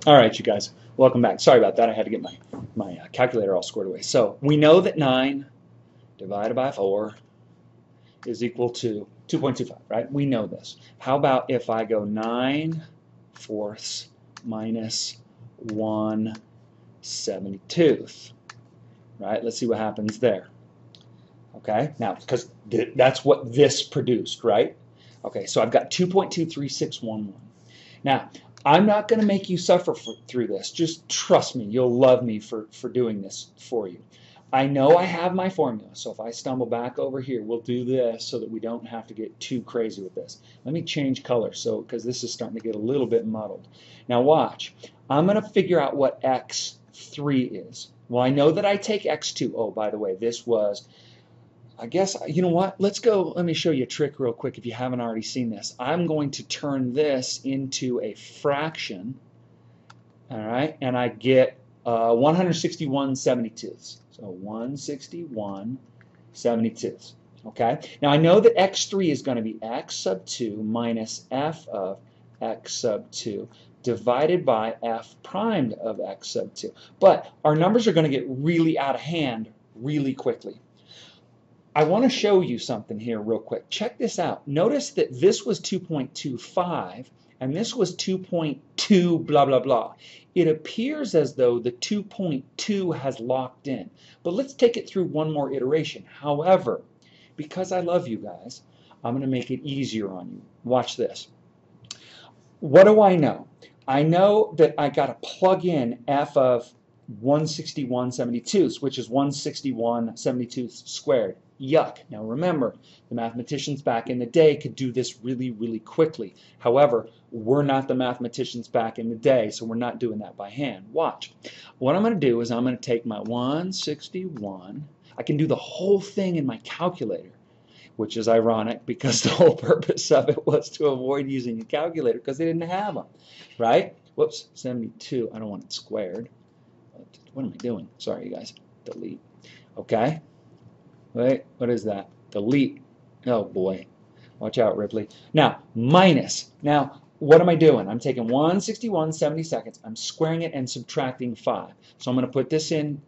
All right, you guys, welcome back. Sorry about that. I had to get my calculator all squared away. So we know that 9 divided by 4 is equal to 2.25, right? We know this. How about if I go 9/4 minus 1/72, right? Let's see what happens there. Okay, now, because that's what this produced, right? Okay, so I've got 2.23611. Now, I'm not going to make you suffer through this. Just trust me. You'll love me for doing this for you. I know I have my formula, so if I stumble back over here, we'll do this so that we don't have to get too crazy with this. Let me change color because this is starting to get a little bit muddled. Now watch. I'm going to figure out what x3 is. Well, I know that I take x2. Oh, by the way, this was... I guess, you know what, let's go, let me show you a trick real quick if you haven't already seen this. I'm going to turn this into a fraction, all right, and I get 161/72. So 161/72, okay? Now I know that x3 is going to be x sub 2 minus f of x sub 2 divided by f primed of x sub 2. But our numbers are going to get really out of hand really quickly. I want to show you something here real quick. Check this out. Notice that this was 2.25 and this was 2.2 blah blah blah. It appears as though the 2.2 has locked in. But let's take it through one more iteration. However, because I love you guys, I'm going to make it easier on you. Watch this. What do I know? I know that I got to plug in f of 161/72, which is 161/72 squared. Yuck. Now remember, the mathematicians back in the day could do this really, really quickly. However, we're not the mathematicians back in the day, so we're not doing that by hand. Watch. What I'm going to do is I'm going to take my 161. I can do the whole thing in my calculator, which is ironic because the whole purpose of it was to avoid using a calculator because they didn't have them, right? Whoops, 72. I don't want it squared. What am I doing? Sorry, you guys. Delete. Okay. Wait, what is that? Delete. Oh boy. Watch out, Ripley. Now, minus. Now, what am I doing? I'm taking 161/72. I'm squaring it and subtracting 5. So I'm going to put this in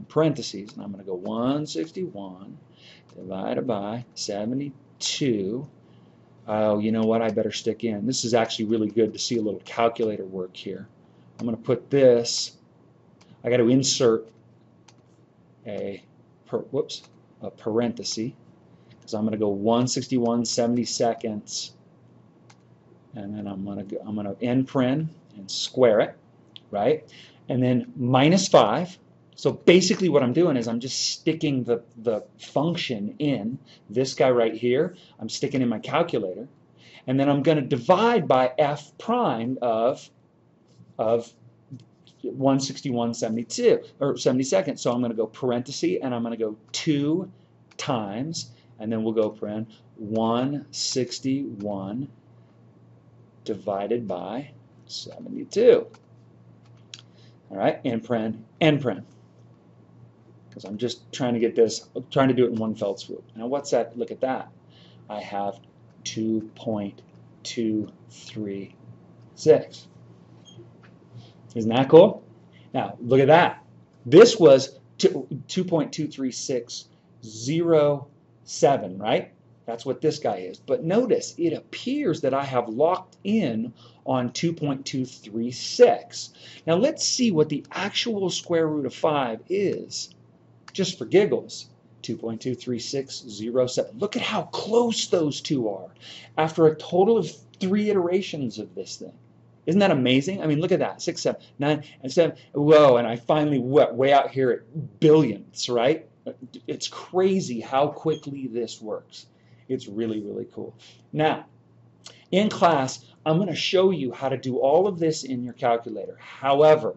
parentheses, and I'm going to go 161 divided by 72. Oh, you know what? I better stick in. This is actually really good to see a little calculator work here. I'm going to put this. I got to insert a parenthesis, because I'm going to go 161/72, and then I'm going to end paren and square it, right? And then minus 5. So basically what I'm doing is I'm just sticking the function in, this guy right here, I'm sticking in my calculator, and then I'm going to divide by f prime of 161/72 or 72nd. So I'm going to go parenthesis and I'm going to go 2 times, and then we'll go paren 161 divided by 72. All right, and paren, because I'm just trying to get this, trying to do it in one fell swoop. Now what's that? Look at that. I have 2.236. Isn't that cool? Now, look at that. This was 2.23607, right? That's what this guy is. But notice, it appears that I have locked in on 2.236. Now, let's see what the actual square root of 5 is, just for giggles. 2.23607. Look at how close those two are after a total of 3 iterations of this thing. Isn't that amazing? I mean, look at that. 6, 7, 9, and 7. Whoa, and I finally went way out here at billions, right? It's crazy how quickly this works. It's really, really cool. Now, in class, I'm going to show you how to do all of this in your calculator. However,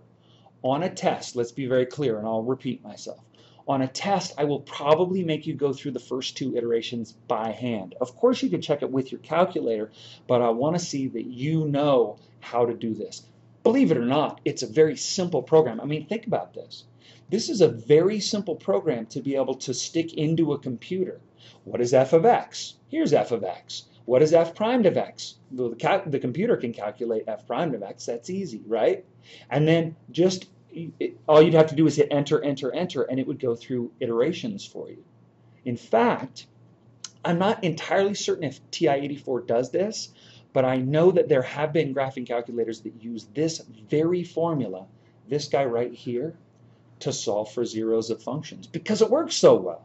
on a test, let's be very clear, and I'll repeat myself. On a test, I will probably make you go through the first 2 iterations by hand. Of course, you can check it with your calculator, but I want to see that you know how to do this. Believe it or not, it's a very simple program. I mean, think about this. This is a very simple program to be able to stick into a computer. What is f of x? Here's f of x. What is f prime of x? Well, the computer can calculate f prime of x. That's easy, right? And then just all you'd have to do is hit enter, enter, enter, and it would go through iterations for you. In fact, I'm not entirely certain if TI-84 does this, but I know that there have been graphing calculators that use this very formula, this guy right here, to solve for zeros of functions because it works so well.